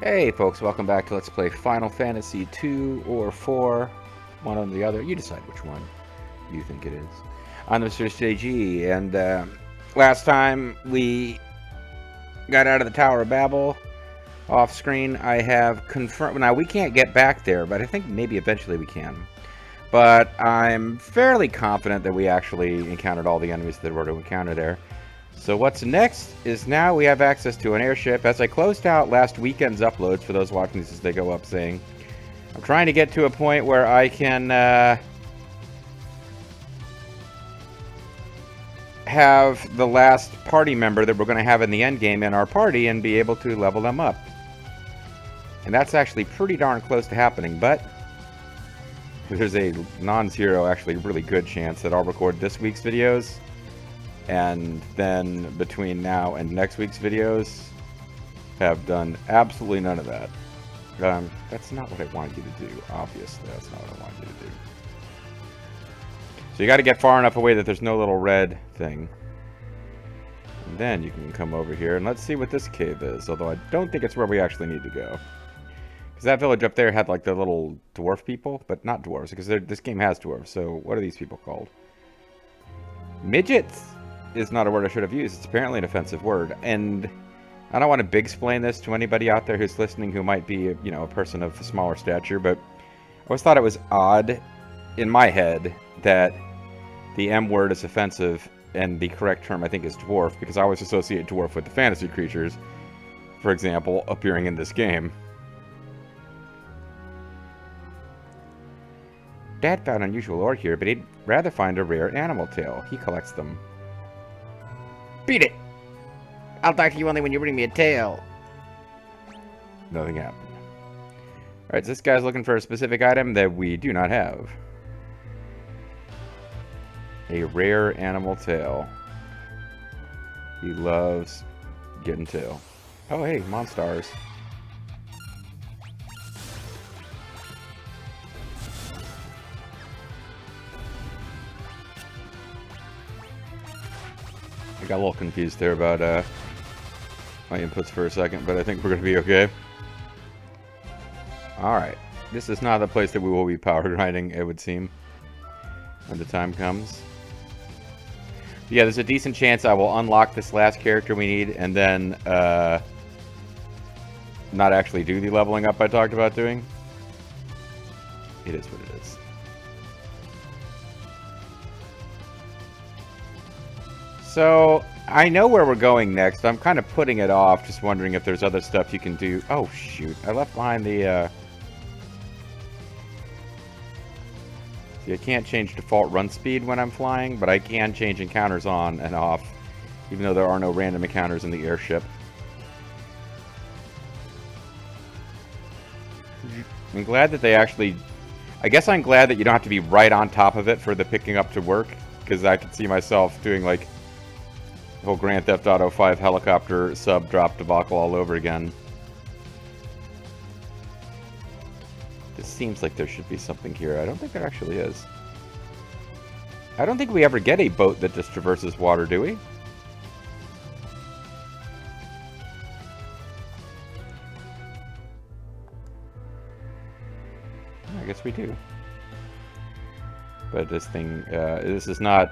Hey folks, welcome back to Let's Play Final Fantasy 2 or 4, one or the other. You decide which one you think it is. I'm Mr. JG, and last time we got out of the Tower of Babel off screen, I have confirmed. Now, we can't get back there, but I think maybe eventually we can. But I'm fairly confident that we actually encountered all the enemies that were to encounter there. So what's next is now we have access to an airship. As I closed out last weekend's uploads, for those watching these as they go up, saying, I'm trying to get to a point where I can have the last party member that we're going to have in the end game in our party and be able to level them up. And that's actually pretty darn close to happening, but there's a non-zero, actually really good chance that I'll record this week's videos, and then between now and next week's videos have done absolutely none of that. That's not what I wanted you to do. Obviously, that's not what I wanted you to do. So you got to get far enough away that there's no little red thing. And then you can come over here, and let's see what this cave is, although I don't think it's where we actually need to go. Because that village up there had like the little dwarf people, but not dwarves, because this game has dwarves, so what are these people called? Midgets is not a word I should have used. It's apparently an offensive word, and I don't want to big explain this to anybody out there who's listening who might be, you know, a person of smaller stature, but I always thought it was odd in my head that the M word is offensive and the correct term I think is dwarf, because I always associate dwarf with the fantasy creatures, for example, appearing in this game. Dad found unusual ore here, but he'd rather find a rare animal tail. He collects them. Beat it! I'll talk to you only when you bring me a tail. Nothing happened. Alright, so this guy's looking for a specific item that we do not have. A rare animal tail. He loves getting tail. Oh, hey, Monstars. I got a little confused there about my inputs for a second, but I think we're going to be okay. Alright. This is not the place that we will be power grinding, it would seem, when the time comes. Yeah, there's a decent chance I will unlock this last character we need, and then not actually do the leveling up I talked about doing. It is what it is. So, I know where we're going next. I'm kind of putting it off, just wondering if there's other stuff you can do. Oh, shoot. I left behind the, See, I can't change default run speed when I'm flying, but I can change encounters on and off, even though there are no random encounters in the airship. I'm glad that they actually... I guess I'm glad that you don't have to be right on top of it for the picking up to work, because I could see myself doing, like, the whole Grand Theft Auto 5 helicopter sub-drop debacle all over again. This seems like there should be something here. I don't think there actually is. I don't think we ever get a boat that just traverses water, do we? I guess we do. But this thing, this is not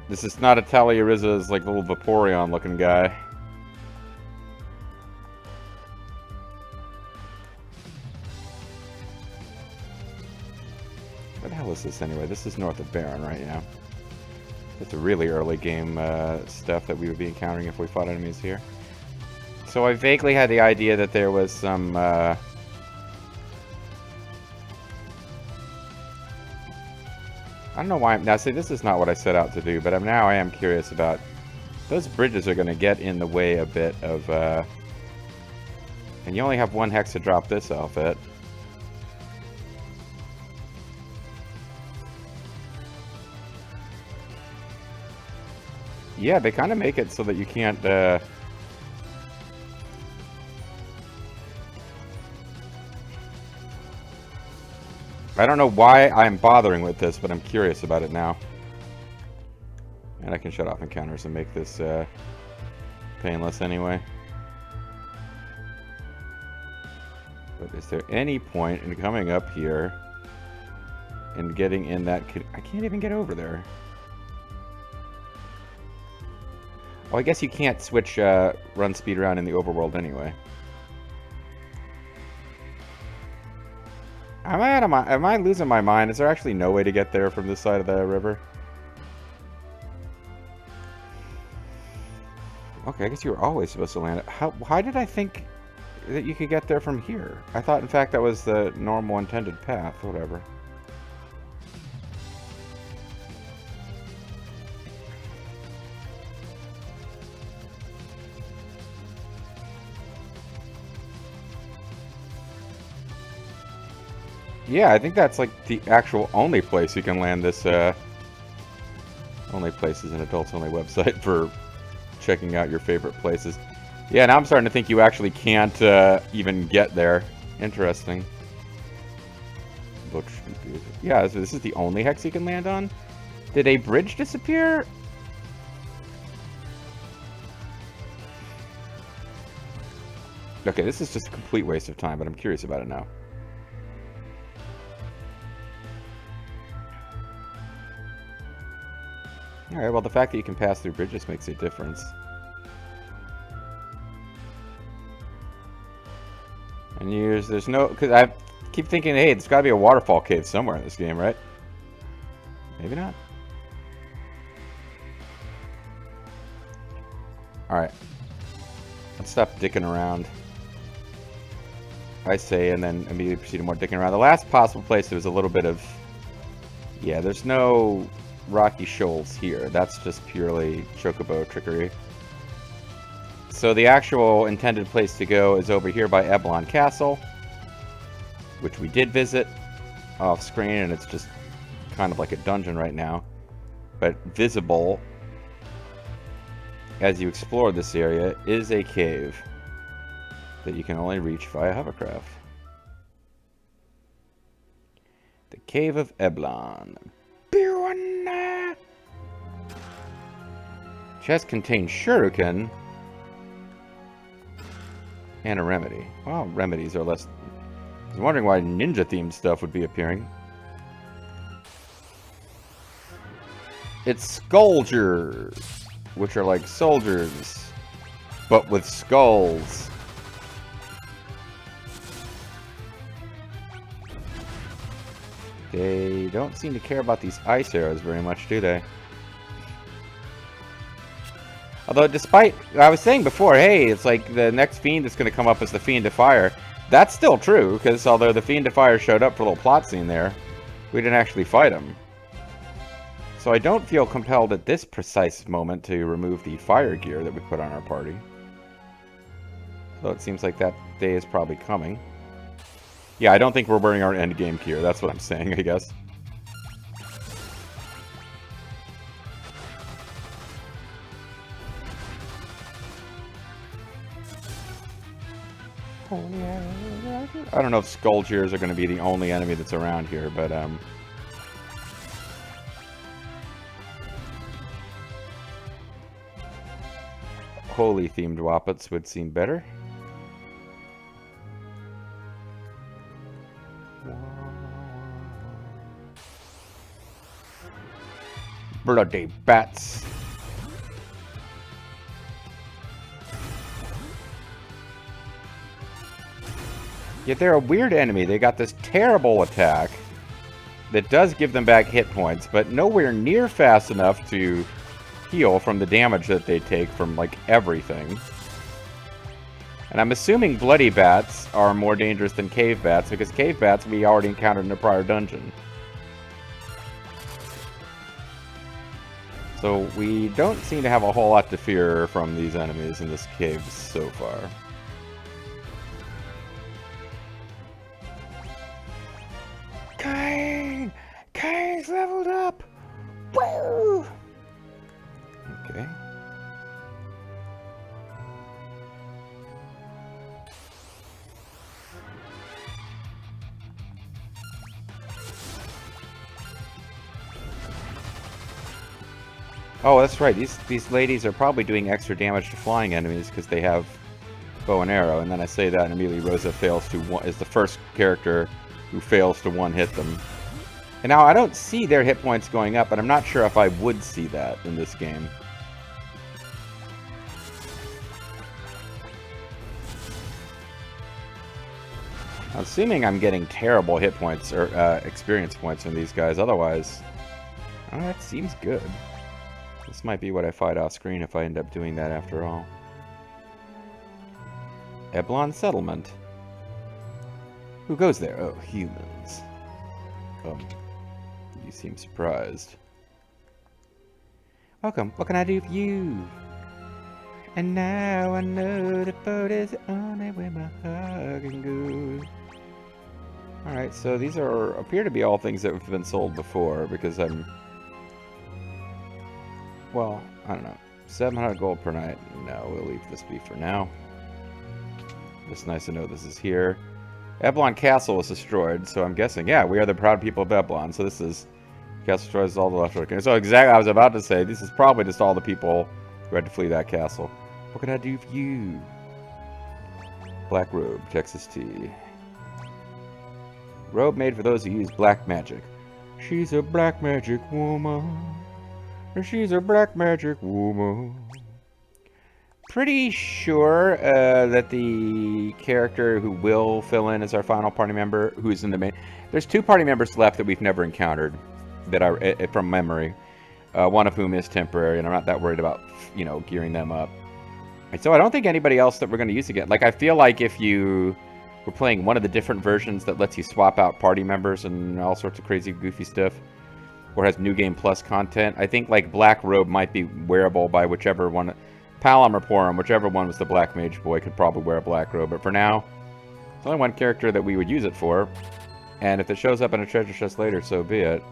a Taliariza's, like, little Vaporeon-looking guy. What the hell is this, anyway? This is north of Baron right now. It's a really early game stuff that we would be encountering if we fought enemies here. So I vaguely had the idea that there was some... I don't know why. Now, see, this is not what I set out to do, but now I am curious about... Those bridges are going to get in the way a bit of... And you only have one hex to drop this off at. Yeah, they kind of make it so that you can't... I don't know why I'm bothering with this, but I'm curious about it now. And I can shut off encounters and make this painless anyway. But is there any point in coming up here and getting in that... I can't even get over there. Oh, I guess you can't switch run speed around in the overworld anyway. Am I losing my mind? Is there actually no way to get there from this side of the river? Okay, I guess you were always supposed to land it. Why did I think that you could get there from here? I thought, in fact, that was the normal intended path. Whatever. Yeah, I think that's like the actual only place you can land this, only places an adults only website for checking out your favorite places. Yeah, now I'm starting to think you actually can't even get there. Interesting. Yeah, so this is the only hex you can land on? Did a bridge disappear? Okay, this is just a complete waste of time, but I'm curious about it now. Alright, well, the fact that you can pass through bridges makes a difference. And there's no... Because I keep thinking, hey, there's got to be a waterfall cave somewhere in this game, right? Maybe not. Alright. Let's stop dicking around. I say, and then immediately proceed to more dicking around. The last possible place, there was a little bit of... Yeah, there's no... rocky shoals here. That's just purely chocobo trickery. So the actual intended place to go is over here by Eblon Castle, which we did visit off screen, and it's just kind of like a dungeon right now. But visible as you explore this area is a cave that you can only reach via hovercraft. The Cave of Eblon. Chest contains shuriken and a remedy. Well, remedies are less... I was wondering why ninja-themed stuff would be appearing. It's Skulgers, which are like soldiers, but with skulls. They don't seem to care about these ice arrows very much, do they? Although, despite... I was saying before, hey, it's like the next fiend that's going to come up is the Fiend of Fire. That's still true, because although the Fiend of Fire showed up for a little plot scene there, we didn't actually fight him. So I don't feel compelled at this precise moment to remove the fire gear that we put on our party. Though it seems like that day is probably coming. Yeah, I don't think we're wearing our endgame gear. That's what I'm saying, I guess. I don't know if Skullgears are going to be the only enemy that's around here, but holy themed Wappets would seem better. Bloody bats. Yet they're a weird enemy. They got this terrible attack that does give them back hit points, but nowhere near fast enough to heal from the damage that they take from, like, everything. And I'm assuming bloody bats are more dangerous than cave bats, because cave bats we already encountered in a prior dungeon. So we don't seem to have a whole lot to fear from these enemies in this cave so far. Kane! Kane's leveled up! Woo! Okay. Oh, that's right. These ladies are probably doing extra damage to flying enemies because they have bow and arrow, and then I say that, and immediately Rosa is the first character who fails to one-hit them. And now I don't see their hit points going up, and I'm not sure if I would see that in this game. I'm assuming I'm getting terrible hit points or experience points from these guys. Otherwise, that seems good. This might be what I fight off screen if I end up doing that after all. Eblon Settlement. Who goes there? Oh, humans. You seem surprised. Welcome. What can I do for you? And now I know the boat is on it where my heart can go. Alright, so these appear to be all things that have been sold before, because well, I don't know. 700 gold per night. No, we'll leave this be for now. It's nice to know this is here. Eblon Castle was destroyed, so I'm guessing, yeah, we are the proud people of Eblon. So this is... Castle destroys all the left. So exactly, I was about to say, this is probably just all the people who had to flee that castle. What can I do for you? Black robe, Texas tea. Robe made for those who use black magic. She's a black magic woman. She's a black magic woman. Pretty sure that the character who will fill in as our final party member, who's in the main... There's 2 party members left that we've never encountered, that from memory. One of whom is temporary, and I'm not that worried about, you know, gearing them up. And so I don't think anybody else that we're going to use again. Like, I feel like if you were playing one of the different versions that lets you swap out party members and all sorts of crazy, goofy stuff, or has New Game Plus content, I think, like, Black Robe might be wearable by whichever one... Palom or Porum, whichever one was the Black Mage boy, could probably wear a Black Robe. But for now, there's only one character that we would use it for. And if it shows up in a treasure chest later, so be it.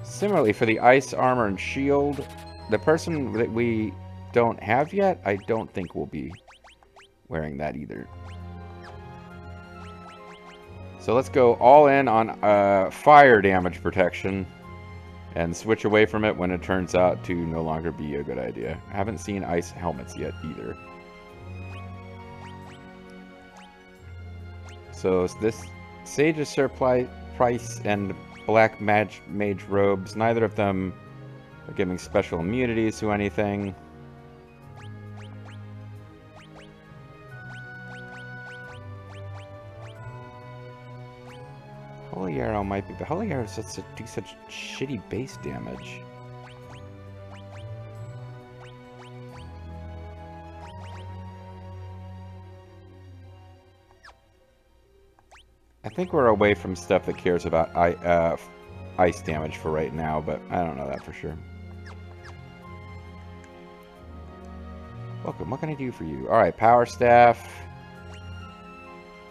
Similarly, for the ice, armor, and shield, the person that we don't have yet, I don't think will be wearing that either. So let's go all in on fire damage protection and switch away from it when it turns out to no longer be a good idea. I haven't seen ice helmets yet either. So this Sage's Surprise and Black Mage robes, neither of them are giving special immunities to anything. Holy Arrow might be, but Holy Arrow do such shitty base damage. I think we're away from stuff that cares about ice damage for right now, but I don't know that for sure. Welcome, what can I do for you? Alright, Power Staff.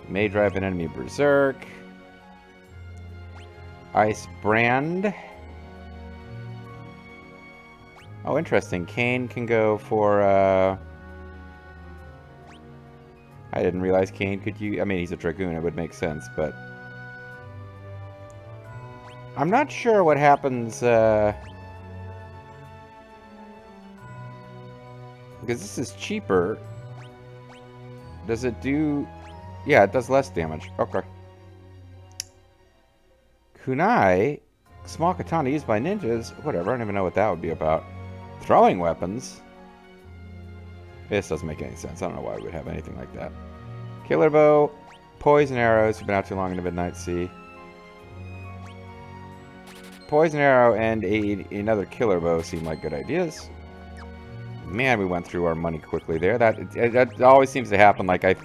May drive an enemy berserk. Ice Brand. Oh, interesting. Kane can go for, I didn't realize Kane could use... I mean, he's a Dragoon. It would make sense, but... I'm not sure what happens, because this is cheaper. Does it do... Yeah, it does less damage. Okay. Kunai, small katana used by ninjas. Whatever, I don't even know what that would be about. Throwing weapons. This doesn't make any sense. I don't know why we would have anything like that. Killer bow, poison arrows. You've been out too long in the midnight sea. Poison arrow and another killer bow seem like good ideas. Man, we went through our money quickly there. That always seems to happen. Like I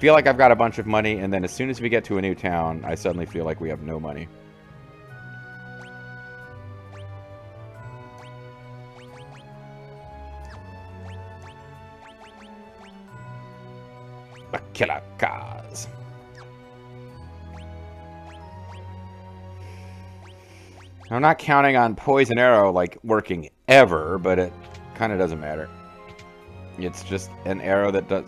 feel like I've got a bunch of money, and then as soon as we get to a new town, I suddenly feel like we have no money. The killer cars. I'm not counting on poison arrow like working ever, but it kind of doesn't matter. It's just an arrow that does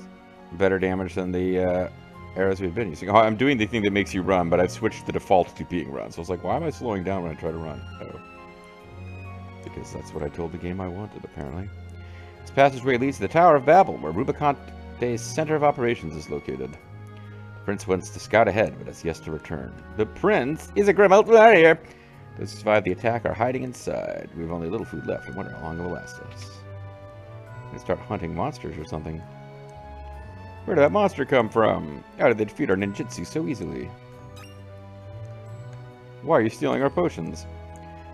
better damage than the arrows we've been using. Oh, I'm doing the thing that makes you run, but I've switched the default to being run. So it's like, why am I slowing down when I try to run? Oh. Because that's what I told the game I wanted, apparently. This passageway leads to the Tower of Babel, where Rubicon Base center of operations is located. The prince wants to scout ahead, but has yet to return. The prince is a grim old warrior. Those who survived the attack are hiding inside. We have only a little food left. I wonder how long it will last us. I'm gonna start hunting monsters or something. Where did that monster come from? How did they defeat our ninjutsu so easily? Why are you stealing our potions?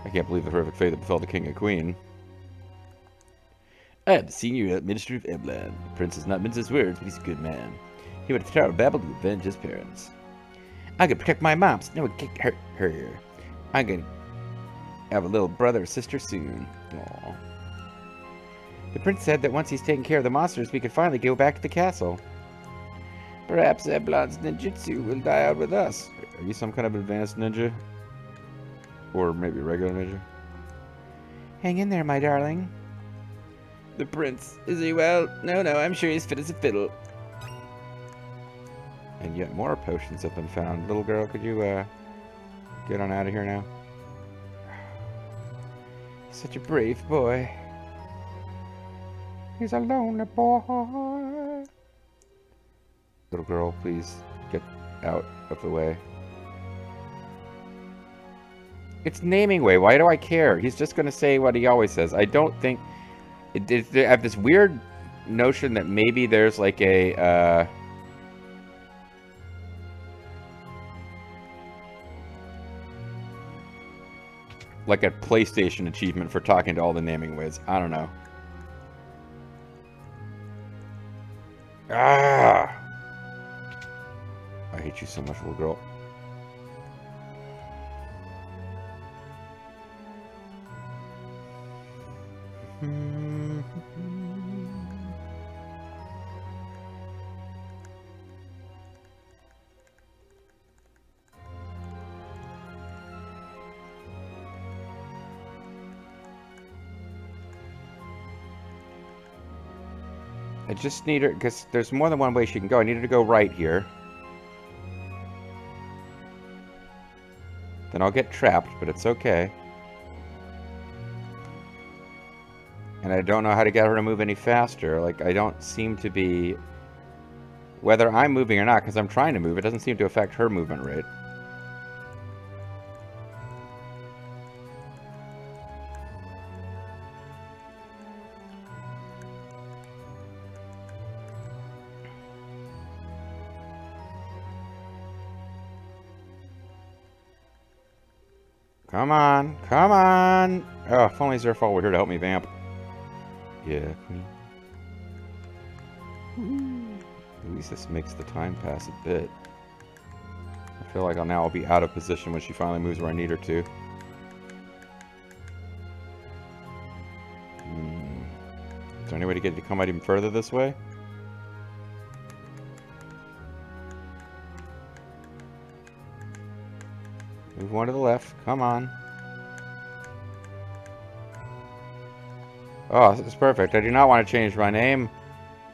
I can't believe the horrific fate that befell the king and queen. I am the senior administrator of Eblan. The prince has not minced his words, but he's a good man. He went to the Tower of Babel to avenge his parents. I could protect my mom, so no one can hurt her. I'm gonna have a little brother or sister soon. Aww. The prince said that once he's taken care of the monsters, we could finally go back to the castle. Perhaps Eblan's ninjutsu will die out with us. Are you some kind of advanced ninja? Or maybe regular ninja? Hang in there, my darling. The prince. Is he well? No, I'm sure he's fit as a fiddle. And yet more potions have been found. Little girl, could you, get on out of here now? Such a brave boy. He's a lonely boy. Little girl, please get out of the way. It's naming way. Why do I care? He's just going to say what he always says. I don't think... I have this weird notion that maybe there's like a... like a PlayStation achievement for talking to all the naming ways. I don't know. Ah! I hate you so much, little girl. I just need her, because there's more than one way she can go. I need her to go right here. Then I'll get trapped, but it's okay. And I don't know how to get her to move any faster. Like, I don't seem to be... Whether I'm moving or not, because I'm trying to move, it doesn't seem to affect her movement rate. Come on, come on! Oh, if only Zerfall were here to help me vamp. Yeah, queen. At least this makes the time pass a bit. I feel like I'll be out of position when she finally moves where I need her to. Is there any way to get you to come out even further this way? Move one to the left. Come on. Oh, this is perfect. I do not want to change my name,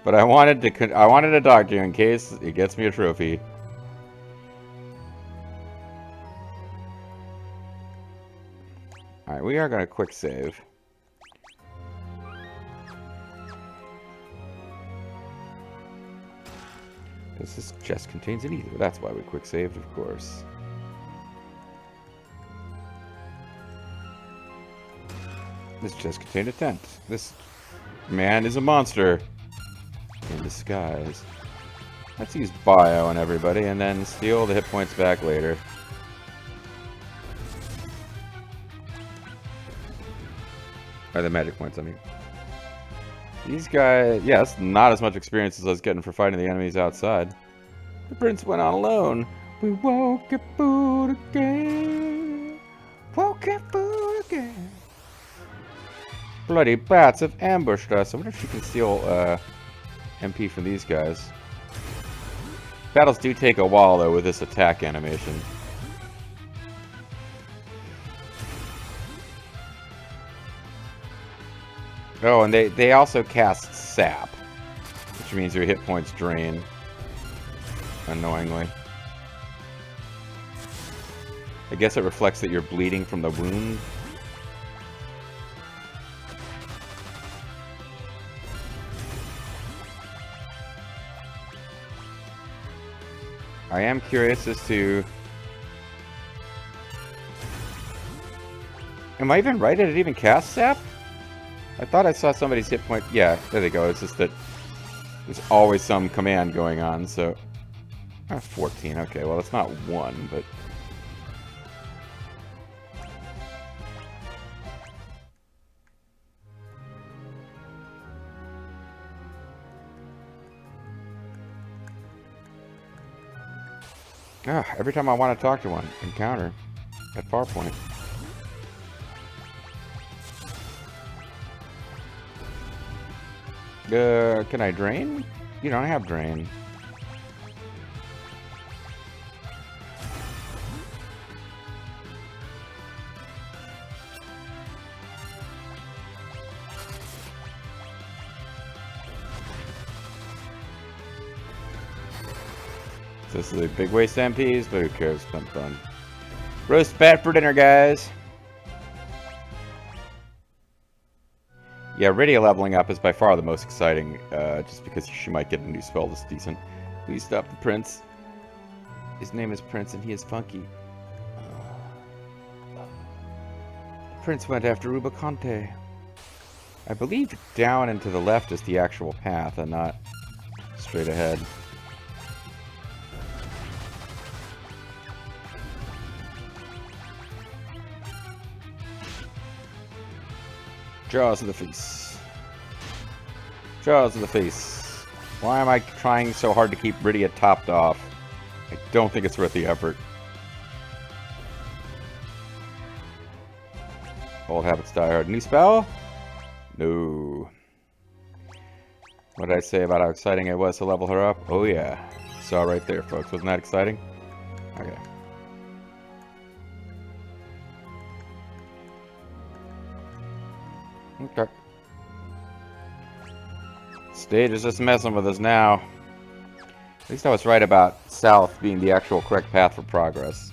but I wanted to talk to you in case it gets me a trophy. Alright, we are going to quick save. This chest contains an ether. That's why we quick saved, of course. This chest contained a tent. This man is a monster in disguise. Let's use bio on everybody and then steal the hit points back later. Or the magic points, I mean. These guys, yes, not as much experience as I was getting for fighting the enemies outside. The prince went on alone. We woke up food again. Woke up food again. Bloody bats have ambushed us. I wonder if she can steal MP from these guys. Battles do take a while, though, with this attack animation. Oh, and they also cast Sap, which means your hit points drain, annoyingly. I guess it reflects that you're bleeding from the wound. I am curious as to... Am I even right? Did it even cast Sap? I thought I saw somebody's hit point... Yeah, there they go. It's just that there's always some command going on, so... 14, okay. Well, it's not 1, but... every time I want to talk to one, encounter at Farpoint. Can I drain? You don't have drain. This is a big waste MPs, but who cares? It's been fun. Roast bat for dinner, guys. Yeah, Rydia leveling up is by far the most exciting, just because she might get a new spell that's decent. Please stop the prince. His name is Prince, and he is funky. The prince went after Rubicante. I believe down and to the left is the actual path, and not straight ahead. Jaws of the face. Jaws of the face. Why am I trying so hard to keep Rydia topped off? I don't think it's worth the effort. Old habits die hard. New spell? No. What did I say about how exciting it was to level her up? Oh yeah. Saw right there, folks. Wasn't that exciting? Okay. Okay. Stage is just messing with us now. At least I was right about south being the actual correct path for progress.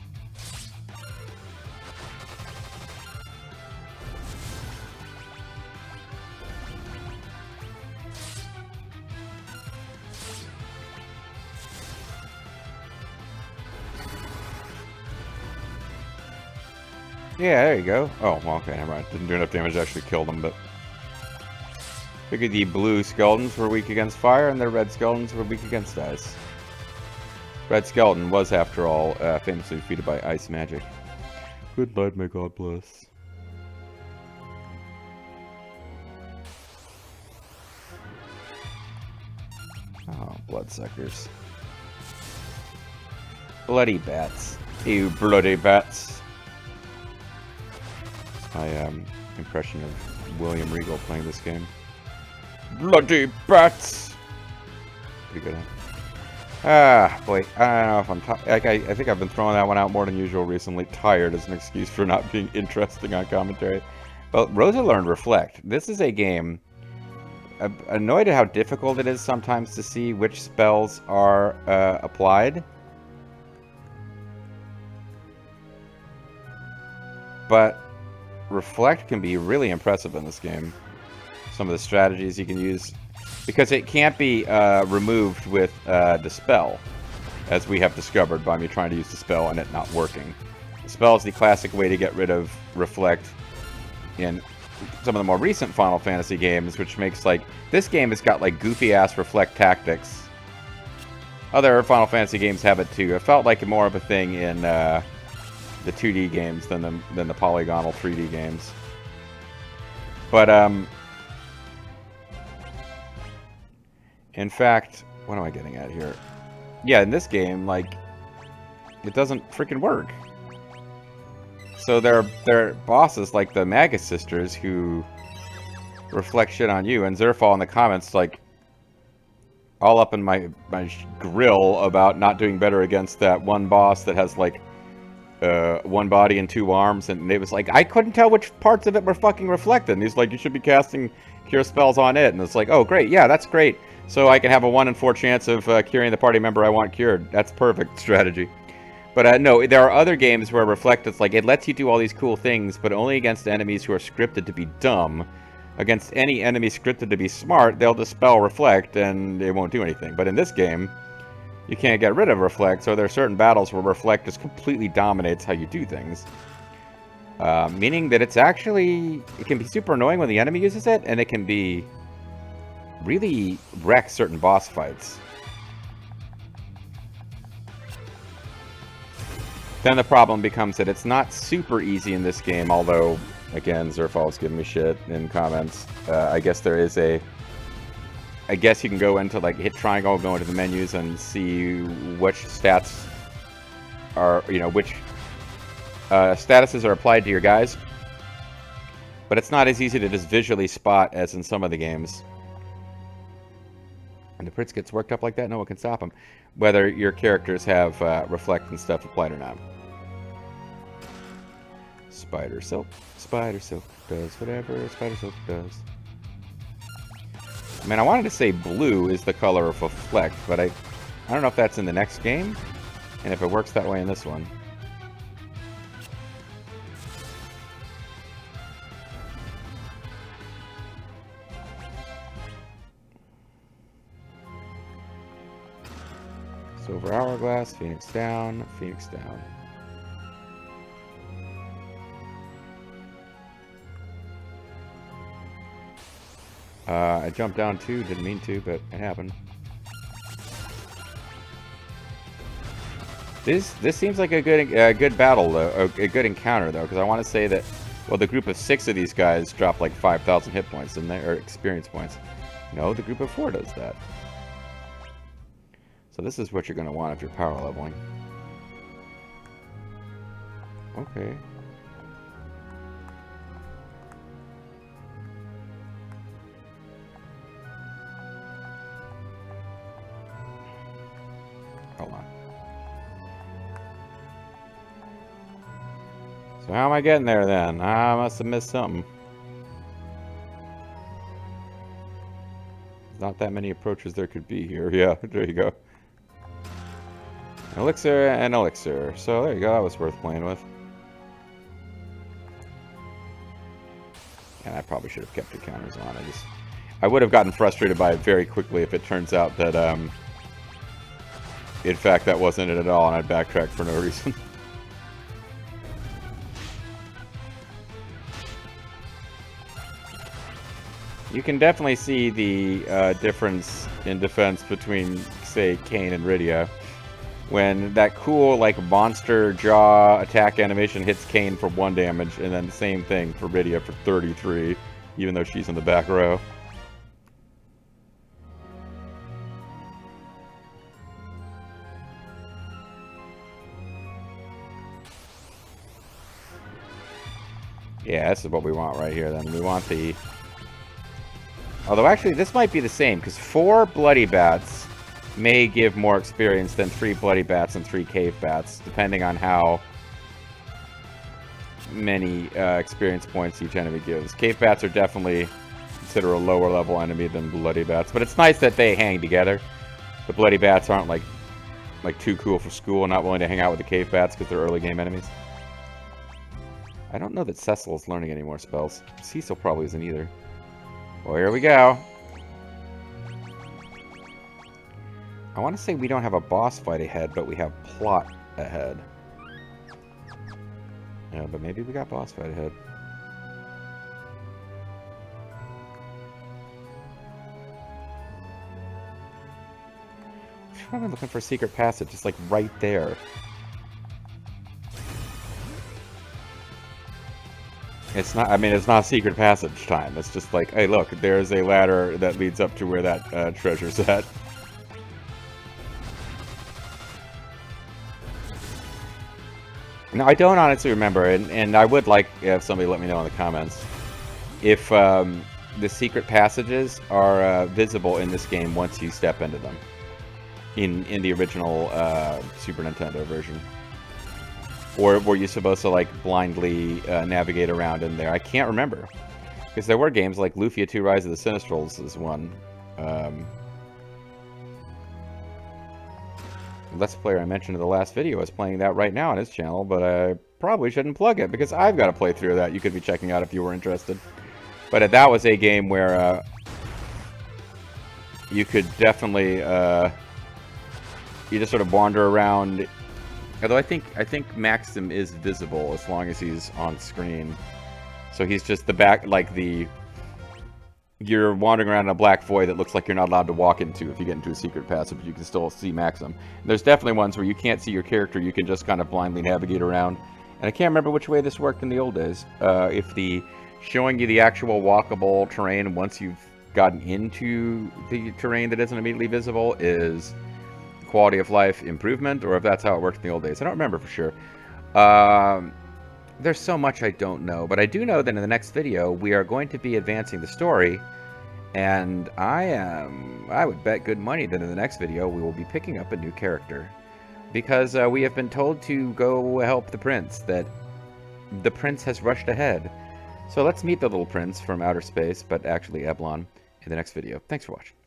Yeah, there you go. Oh, well, okay, never mind. Didn't do enough damage to actually kill them, but... Figured the blue skeletons were weak against fire, and the red skeletons were weak against ice. Red skeleton was, after all, famously defeated by ice magic. Good night, may God bless. Oh, bloodsuckers. Bloody bats. You bloody bats. My impression of William Regal playing this game. Bloody bats! Pretty good, huh? Ah, boy, I don't know if I'm like, I think I've been throwing that one out more than usual recently. Tired as an excuse for not being interesting on commentary. But Rosa learned Reflect. This is a game... I'm annoyed at how difficult it is sometimes to see which spells are applied. But Reflect can be really impressive in this game. Some of the strategies you can use, because it can't be removed with Dispel, as we have discovered by me trying to use Dispel and it not working. Dispel is the classic way to get rid of Reflect in some of the more recent Final Fantasy games, which makes, like, this game has got, like, goofy-ass Reflect tactics. Other Final Fantasy games have it, too. It felt like more of a thing in the 2D games than the polygonal 3D games. But, in fact, what am I getting at here? Yeah, in this game, like, it doesn't freaking work. So there are bosses like the Magus Sisters who reflect shit on you, and Zerfall in the comments, like, all up in my grill about not doing better against that one boss that has, like, one body and two arms, and it was like, I couldn't tell which parts of it were fucking reflected. And he's like, you should be casting cure spells on it. And it's like, oh, great, yeah, that's great. So I can have a 1 in 4 chance of curing the party member I want cured. That's perfect strategy. But no, there are other games where Reflect, it's like, it lets you do all these cool things, but only against enemies who are scripted to be dumb. Against any enemy scripted to be smart, they'll dispel Reflect, and it won't do anything. But in this game, you can't get rid of reflect, so there are certain battles where reflect just completely dominates how you do things. Meaning that it can be super annoying when the enemy uses it, and it can be really wreck certain boss fights. Then the problem becomes that it's not super easy in this game, although, again, Zerfall's giving me shit in comments. I guess there is I guess you can go into, like, hit triangle, go into the menus, and see which stats are, which statuses are applied to your guys. But it's not as easy to just visually spot as in some of the games. And the Prince gets worked up like that, no one can stop him. Whether your characters have reflect and stuff applied or not. Spider Silk. Spider Silk does whatever Spider Silk does. I mean, I wanted to say blue is the color of reflect, but I don't know if that's in the next game, and if it works that way in this one. Silver Hourglass, Phoenix down, Phoenix down. I jumped down too, didn't mean to, but it happened. This seems like a good battle, though, a good encounter, though, because I want to say that, well, the group of 6 of these guys dropped like 5,000 hit points, didn't they? Or experience points. No, the group of 4 does that. So this is what you're going to want if you're power leveling. Okay. Hold on. So how am I getting there then? I must have missed something. There's not that many approaches there could be here. Yeah, there you go. An elixir and elixir. So there you go, that was worth playing with. And I probably should have kept the counters on. I would have gotten frustrated by it very quickly if it turns out that, in fact, that wasn't it at all, and I'd backtrack for no reason. You can definitely see the difference in defense between, say, Kain and Rydia. When that cool, like, monster jaw attack animation hits Kain for 1 damage, and then the same thing for Rydia for 33, even though she's in the back row. Yeah, this is what we want right here, then. We want the... Although, actually, this might be the same, because 4 Bloody Bats may give more experience than 3 Bloody Bats and 3 Cave Bats, depending on how many experience points each enemy gives. Cave Bats are definitely considered a lower level enemy than Bloody Bats, but it's nice that they hang together. The Bloody Bats aren't like too cool for school and not willing to hang out with the Cave Bats because they're early game enemies. I don't know that Cecil is learning any more spells. Cecil probably isn't either. Well, here we go. I want to say we don't have a boss fight ahead, but we have plot ahead. Yeah, but maybe we got boss fight ahead. I'm looking for a secret passage, just like right there. It's not, I mean, it's not secret passage time. It's just like, hey, look, there's a ladder that leads up to where that treasure's at. Now, I don't honestly remember, and I would like if somebody let me know in the comments if the secret passages are visible in this game once you step into them in the original Super Nintendo version. Or were you supposed to, like, blindly navigate around in there? I can't remember. Because there were games like Lufia 2 Rise of the Sinistrals is one. Let's Player I mentioned in the last video is playing that right now on his channel, but I probably shouldn't plug it because I've got a playthrough of that you could be checking out if you were interested. But that was a game where you could definitely You just sort of wander around. Although I think Maxim is visible as long as he's on screen. So he's just the back, like the... You're wandering around in a black void that looks like you're not allowed to walk into if you get into a secret passage. You can still see Maxim. And there's definitely ones where you can't see your character. You can just kind of blindly navigate around. And I can't remember which way this worked in the old days. If the showing you the actual walkable terrain once you've gotten into the terrain that isn't immediately visible is quality of life improvement, or if that's how it worked in the old days. I don't remember for sure. There's so much I don't know, but I do know that in the next video we are going to be advancing the story, and I would bet good money that in the next video we will be picking up a new character, because we have been told to go help the prince, that the prince has rushed ahead. So let's meet the little prince from outer space, but actually Eblon, in the next video. Thanks for watching.